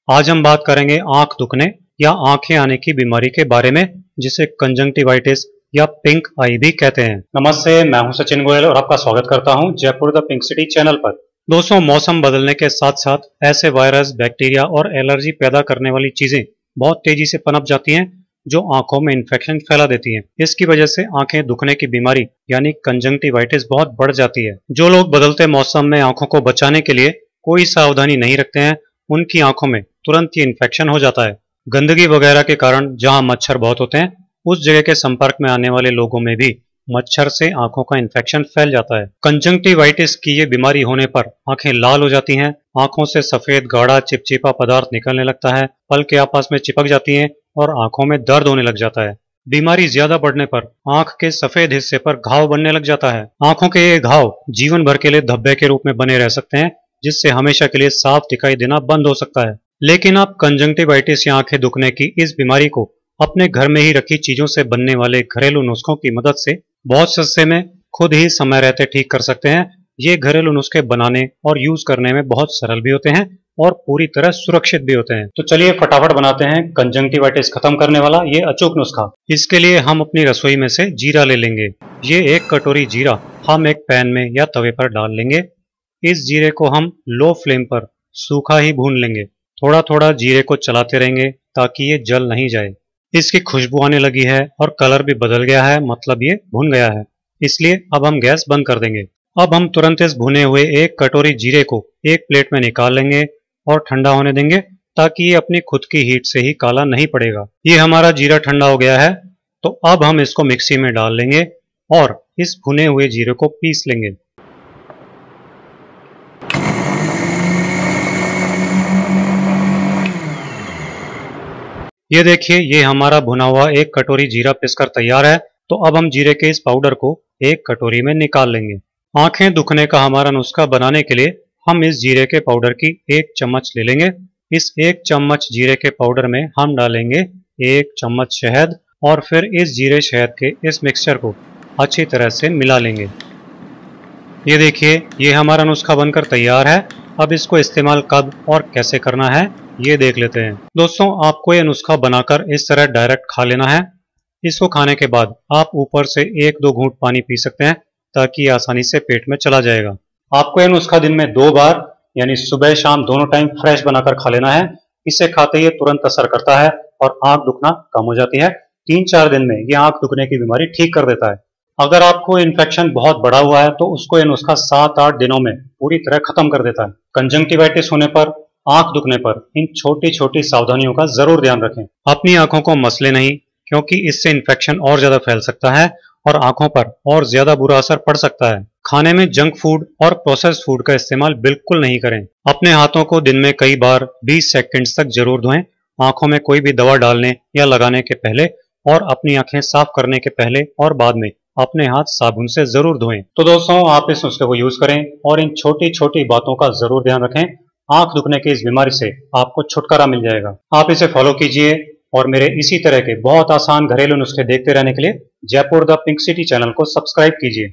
आज हम बात करेंगे आंख दुखने या आंखें आने की बीमारी के बारे में, जिसे कंजंक्टिवाइटिस या पिंक आई भी कहते हैं। नमस्ते, मैं हूं सचिन गोयल और आपका स्वागत करता हूं Jaipur the pink city channel पर। दोस्तों, मौसम बदलने के साथ साथ ऐसे वायरस, बैक्टीरिया और एलर्जी पैदा करने वाली चीजें बहुत तेजी से पनप जाती हैं जो आंखों में इन्फेक्शन फैला देती हैं। इसकी वजह से आंखें दुखने की बीमारी यानी कंजंक्टिवाइटिस बहुत बढ़ जाती है। जो लोग बदलते मौसम में आंखों को बचाने के लिए कोई सावधानी नहीं रखते हैं, उनकी आंखों में तुरंत ही इन्फेक्शन हो जाता है। गंदगी वगैरह के कारण जहां मच्छर बहुत होते हैं, उस जगह के संपर्क में आने वाले लोगों में भी मच्छर से आंखों का इन्फेक्शन फैल जाता है। कंजंक्टिवाइटिस की ये बीमारी होने पर आंखें लाल हो जाती हैं, आंखों से सफेद गाढ़ा चिपचिपा पदार्थ निकलने लगता है, पलकें आपस में चिपक जाती हैं और आंखों में दर्द होने लग जाता है। बीमारी ज्यादा बढ़ने पर आंख के सफेद हिस्से पर घाव बनने लग जाता है। आंखों के ये घाव जीवन भर के लिए धब्बे के रूप में बने रह सकते हैं, जिससे हमेशा के लिए साफ दिखाई देना बंद हो सकता है। लेकिन आप कंजंक्टिवाइटिस या आंखें दुखने की इस बीमारी को अपने घर में ही रखी चीजों से बनने वाले घरेलू नुस्खों की मदद से बहुत सस्ते में खुद ही समय रहते ठीक कर सकते हैं। ये घरेलू नुस्खे बनाने और यूज करने में बहुत सरल भी होते हैं और पूरी तरह सुरक्षित भी होते हैं। तो चलिए फटाफट बनाते हैं कंजंक्टिवाइटिस खत्म करने वाला ये अचूक नुस्खा। इसके लिए हम अपनी रसोई में से जीरा ले लेंगे। ये 1 कटोरी जीरा हम एक पैन में या तवे पर डाल लेंगे। इस जीरे को हम लो फ्लेम पर सूखा ही भून लेंगे। थोड़ा थोड़ा जीरे को चलाते रहेंगे ताकि ये जल नहीं जाए। इसकी खुशबू आने लगी है और कलर भी बदल गया है, मतलब ये भुन गया है। इसलिए अब हम गैस बंद कर देंगे। अब हम तुरंत इस भुने हुए 1 कटोरी जीरे को एक प्लेट में निकाल लेंगे और ठंडा होने देंगे, ताकि ये अपनी खुद की हीट से ही काला नहीं पड़ेगा। ये हमारा जीरा ठंडा हो गया है, तो अब हम इसको मिक्सी में डाल लेंगे और इस भुने हुए जीरे को पीस लेंगे। ये देखिए, ये हमारा भुना हुआ 1 कटोरी जीरा पिसकर तैयार है। तो अब हम जीरे के इस पाउडर को एक कटोरी में निकाल लेंगे। आंखें दुखने का हमारा नुस्खा बनाने के लिए हम इस जीरे के पाउडर की 1 चम्मच ले लेंगे। इस 1 चम्मच जीरे के पाउडर में हम डालेंगे 1 चम्मच शहद और फिर इस जीरे शहद के इस मिक्सचर को अच्छी तरह से मिला लेंगे। ये देखिए, ये हमारा नुस्खा बनकर तैयार है। अब इसको इस्तेमाल कब और कैसे करना है ये देख लेते हैं। दोस्तों, आपको ये नुस्खा बनाकर इस तरह डायरेक्ट खा लेना है। इसको खाने के बाद आप ऊपर से 1-2 घूंट पानी पी सकते हैं, ताकि आसानी से पेट में चला जाएगा। आपको यह नुस्खा दिन में 2 बार यानी सुबह शाम दोनों टाइम फ्रेश बनाकर खा लेना है। इसे खाते ही तुरंत असर करता है और आंख दुखना कम हो जाती है। 3-4 दिन में यह आंख दुखने की बीमारी ठीक कर देता है। अगर आपको इन्फेक्शन बहुत बड़ा हुआ है तो उसको यह नुस्खा 7-8 दिनों में पूरी तरह खत्म कर देता है। कंजंक्टिवाइटिस होने पर, आंख दुखने पर इन छोटी छोटी सावधानियों का जरूर ध्यान रखें। अपनी आंखों को मसले नहीं, क्योंकि इससे इन्फेक्शन और ज्यादा फैल सकता है और आंखों पर और ज्यादा बुरा असर पड़ सकता है। खाने में जंक फूड और प्रोसेस्ड फूड का इस्तेमाल बिल्कुल नहीं करें। अपने हाथों को दिन में कई बार 20 सेकंड तक जरूर धोएं, आंखों में कोई भी दवा डालने या लगाने के पहले, और अपनी आंखें साफ करने के पहले और बाद में अपने हाथ साबुन से जरूर धोएं। तो दोस्तों, आप इस नुस्खे को यूज करें और इन छोटी छोटी बातों का जरूर ध्यान रखें। आंख दुखने की इस बीमारी से आपको छुटकारा मिल जाएगा। आप इसे फॉलो कीजिए और मेरे इसी तरह के बहुत आसान घरेलू नुस्खे देखते रहने के लिए Jaipur the pink city channel को सब्सक्राइब कीजिए।